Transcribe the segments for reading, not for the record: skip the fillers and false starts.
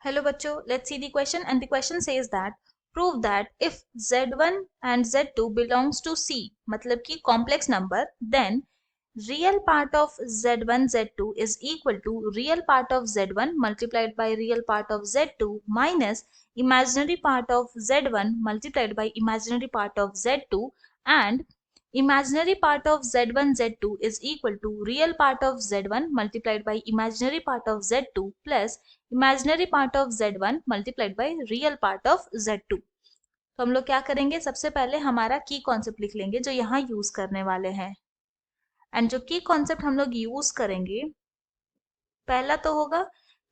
Hello बच्चों, let's see the question and the question says that prove that if z1 and z2 belongs to C मतलब कि complex number then real part of z1 z2 is equal to real part of z1 multiplied by real part of z2 minus imaginary part of z1 multiplied by imaginary part of z2 and imaginary part of z1 z2 is equal to real part of z1 multiplied by imaginary part of z2 plus imaginary part of z1 multiplied by real part of z2। तो हम लोग क्या करेंगे, सबसे पहले हमारा की concept लिख लेंगे जो यहाँ यूज करने वाले हैं। एंड जो की कॉन्सेप्ट हम लोग यूज करेंगे, पहला तो होगा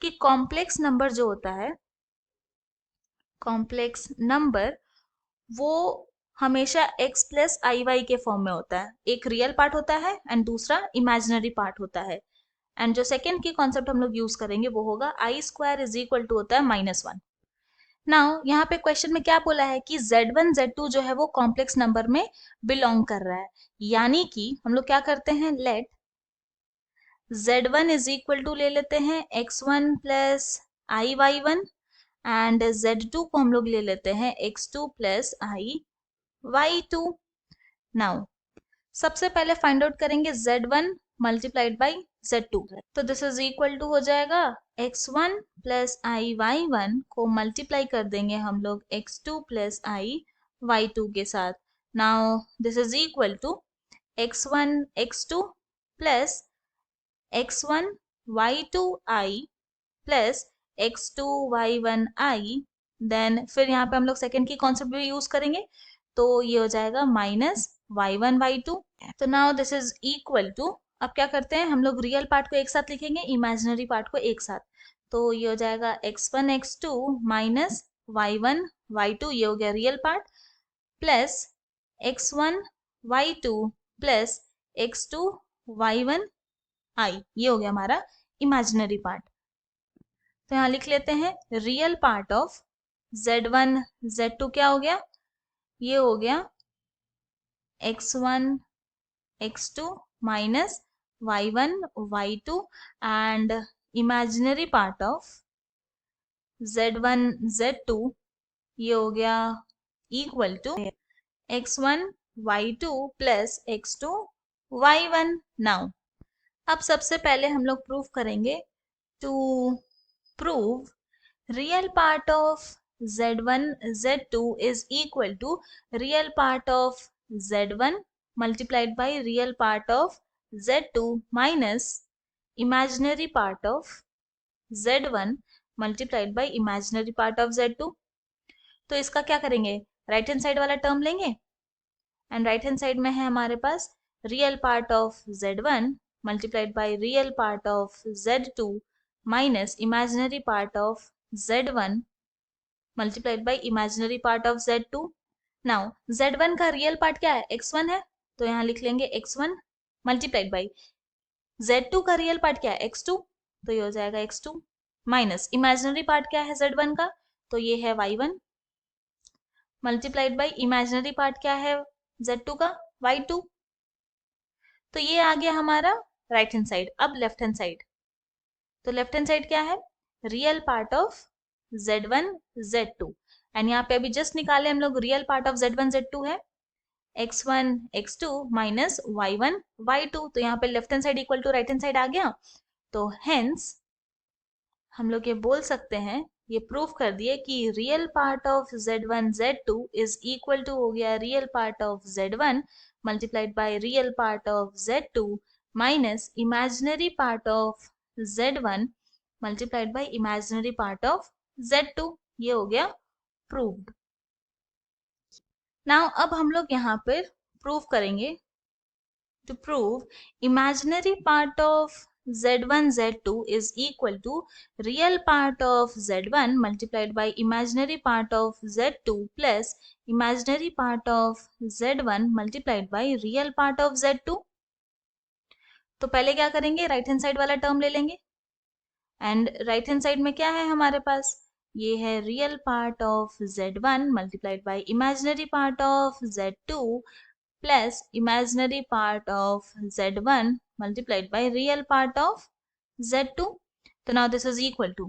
कि कॉम्प्लेक्स नंबर जो होता है, कॉम्प्लेक्स नंबर वो हमेशा x प्लस आई वाई के फॉर्म में होता है। एक रियल पार्ट होता है एंड दूसरा इमेजिनरी पार्ट होता है। एंड जो सेकेंड की कॉन्सेप्ट हम लोग यूज करेंगे वो होगा आई स्क्वायर इज इक्वल टू होता है -1। नाउ यहाँ पे क्वेश्चन में क्या बोला है कि z1 z2 जो है वो कॉम्प्लेक्स नंबर में बिलोंग कर रहा है, यानी कि हम लोग क्या करते हैं, late z1 is equal to ले लेते हैं x1 plus i y one and z2 को हम लोग ले लेते हैं x2 plus i y two. Now सबसे पहले फाइंड आउट करेंगे z1 मल्टीप्लाइड बाई z2, तो दिस इज इक्वल टू हो जाएगा x1 plus i y one को मल्टीप्लाई कर देंगे हम लोग x2 plus i y two के साथ। Now this is equal to x1 x2 plus x1 y2 i plus x2 y1 i. Then फिर यहाँ पे हम लोग सेकेंड की कॉन्सेप्ट भी यूज करेंगे, तो ये हो जाएगा माइनस y1 y2। तो now this is equal to, अब क्या करते हैं हम लोग, रियल पार्ट को एक साथ लिखेंगे, इमेजिनरी पार्ट को एक साथ। तो ये हो जाएगा x1 x2 minus y1 y2, ये हो गया real part, plus x1 y2 plus x2 y1 आई, ये हो गया हमारा इमेजिनरी पार्ट। तो यहाँ लिख लेते हैं real part of z1 z2 क्या हो गया, ये हो गया x1 x2 minus y1 y2 and imaginary part of z1 z2 ये हो गया equal to x1 y2 plus x2 y1। Now अब सबसे पहले हम लोग प्रूव करेंगे, to prove real part of z1 z2 is equal to real part of z1 multiplied by real part of z2 minus imaginary part of z1 multiplied by imaginary part of z2। तो इसका क्या करेंगे, right hand side वाला term लेंगे and right hand side में है हमारे पास real part of z1 multiplied by real part of z2 minus imaginary part of z1 multiplied by imaginary part of z2। Now z1 का real part क्या है, x1 है, तो यहाँ लिख लेंगे x1 मल्टीप्लाइड बाई z2 का रियल पार्ट क्या है x2, तो ये हो जाएगा x2 माइनस इमेजिनरी पार्ट क्या है z1 का, तो ये है y1 multiplied by imaginary part क्या है z2 का y2। तो ये आ गया हमारा राइट हैंड साइड। अब लेफ्ट हैंड साइड, तो लेफ्ट हैंड साइड क्या है, real part of z1 z2 and यहाँ पे अभी जस्ट निकाले हम लोग, real part of z1 z2 है x1 x2 minus y1 y2, तो यहाँ पे left hand side equal to right hand side आ गया। तो हेंस हम लोग ये बोल सकते हैं, ये प्रूव कर दिए कि real part of z1 z2 is equal to हो गया real part of z1 multiplied by real part of z2 minus imaginary part of z1 multiplied by imaginary part of z2। ये हो गया प्रूव्ड। नाउ अब हम लोग यहाँ पर प्रूव करेंगे, to prove imaginary part of z1 z2 is equal to real part of z1 multiplied by imaginary part of z2 plus imaginary part of z1 multiplied by real part of z2। तो पहले क्या करेंगे, right hand side वाला term ले लेंगे and right hand side में क्या है हमारे पास, ये है real part of z1 multiplied by imaginary part of z2 plus imaginary part of z1 multiplied by real part of z2। तो now this is equal to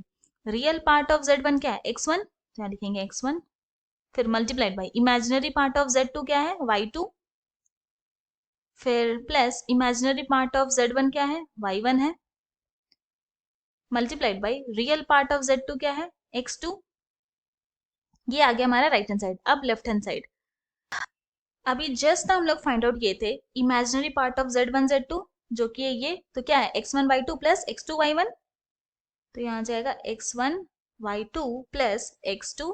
real part of Z1 क्या है, x1, तो यहाँ लिखेंगे x1, फिर multiplied by imaginary part of Z2 क्या है, y2, फिर plus imaginary part of Z1 क्या है, y1 है, multiplied by real part of Z2 क्या है, x2। ये आ गया हमारा राइट हैंड साइड। अब लेफ्ट हैंड साइड, अभी जस्ट हम लोग फाइंड आउट किए थे imaginary part of Z1 Z2 जो कि ये, तो क्या है x1 y2 plus x2 y1, तो यहाँ जाएगा x1 y2 plus x2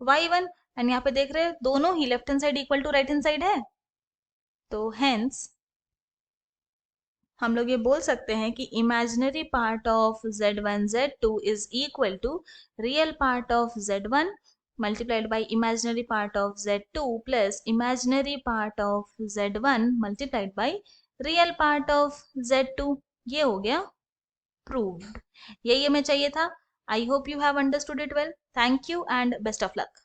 y1, and यहाँ पे देख रहे हैं दोनों ही left hand side equal to right hand side है, तो हेंस हम लोग ये बोल सकते हैं कि imaginary part of Z1 Z2 is equal to real part of Z1 multiplied by imaginary part of Z2 plus imaginary part of Z1 multiplied by real part of Z2। ये हो गया प्रूव्ड। यही हमें चाहिए था। I hope you have understood it well. Thank you and best of luck.